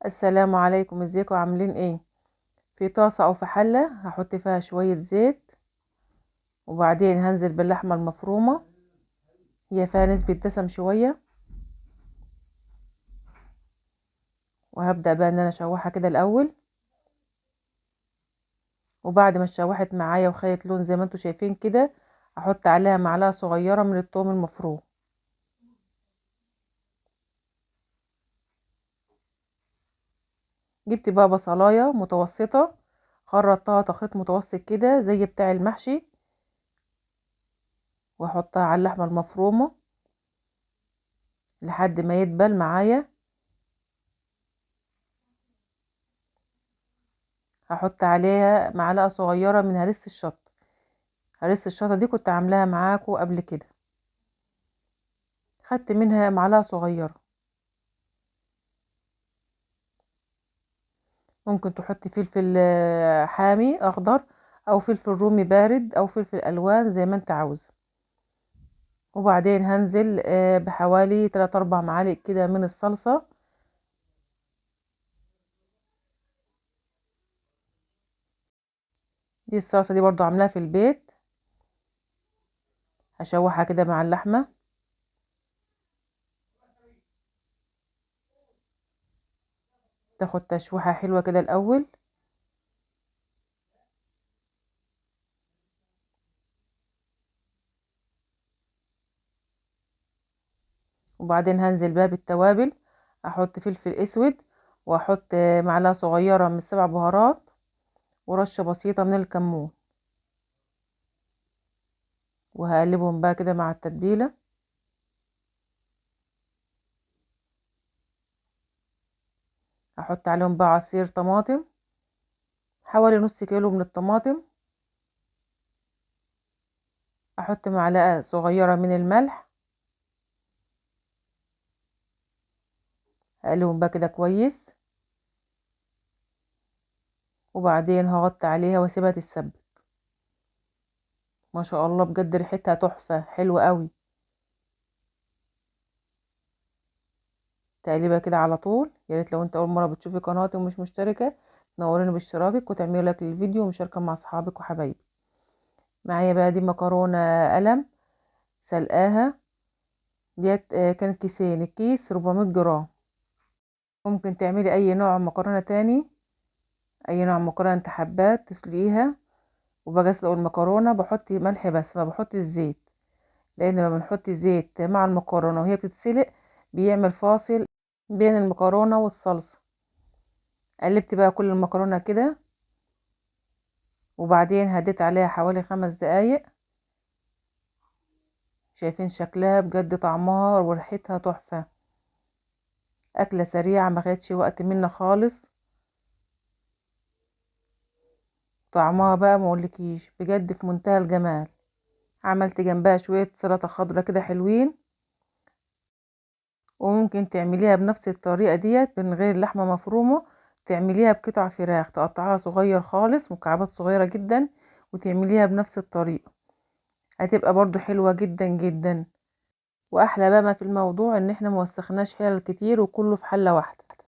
السلام عليكم، ازيكم عاملين ايه؟ في طاسة او في حلة هحط فيها شوية زيت، وبعدين هنزل باللحمة المفرومة. هي فيها نسبة دسم شوية، وهبدأ بقى ان انا اشوحها كده الاول. وبعد ما اتشوحت معايا وخدت لون زي ما انتوا شايفين كده، احط عليها معلقة صغيرة من الثوم المفروم. جبت بقى بصلاية متوسطة، خرطتها تخريط متوسط كده زي بتاع المحشي، واحطها على اللحمة المفرومة لحد ما يدبل معايا. هحط عليها معلقة صغيرة من هريسة الشطة. هريسة الشطة دي كنت عاملاها معاكم قبل كده، خدت منها معلقة صغيرة. ممكن تحطي فلفل حامي اخضر، او فلفل رومي بارد، او فلفل الوان زي ما انت عاوزه. وبعدين هنزل بحوالي 3 4 معالق كده من الصلصة. دي الصلصة دي برضو عاملاها في البيت. هشوحها كده مع اللحمة. تاخد تشويحة حلوة كده الاول. وبعدين هنزل بقى بالتوابل. احط فلفل اسود، واحط معلقة صغيرة من السبع بهارات، ورشة بسيطة من الكمون. وهقلبهم بقى كده مع التتبيلة. احط عليهم بقى عصير طماطم، حوالي نص كيلو من الطماطم. احط معلقة صغيرة من الملح. اقلبهم بقى كده كويس، وبعدين هغطي عليها واسيبها تتسبك. ما شاء الله بجد ريحتها تحفة حلوة قوي. تقليبها كده على طول. يا ريت لو انت اول مرة بتشوفي قناتي ومش مشتركة، تنوريني باشتراكك وتعملي لايك للفيديو ومشاركة مع اصحابك وحبايبي. معايا بقى دي مكرونة قلم سلقاها. ديت كان كيسين، الكيس 400 جرام. ممكن تعملي اي نوع مكرونة تاني، اي نوع مكرونة انت حباه تسلقيها. وباجي اسلق المكرونة بحط ملح بس ما بحط الزيت، لان لما بنحط الزيت مع المكرونة وهي بتتسلق بيعمل فاصل بين المكرونة والصلصة. قلبت بقى كل المكرونة كده، وبعدين هديت عليها حوالي 5 دقايق. شايفين شكلها بجد طعمها وريحتها تحفة. اكلة سريعة ما خدتش وقت منا خالص. طعمها بقى مقولكيش بجد في منتهى الجمال. عملت جنبها شوية سلطة خضرة كده حلوين. وممكن تعمليها بنفس الطريقة ديت من غير لحمة مفرومة. تعمليها بقطع فراخ، تقطعها صغير خالص مكعبات صغيرة جدا، وتعمليها بنفس الطريقة. هتبقى برضو حلوة جدا جدا. واحلى بقى ما في الموضوع ان احنا موسخناش حلل كتير وكله في حلة واحدة.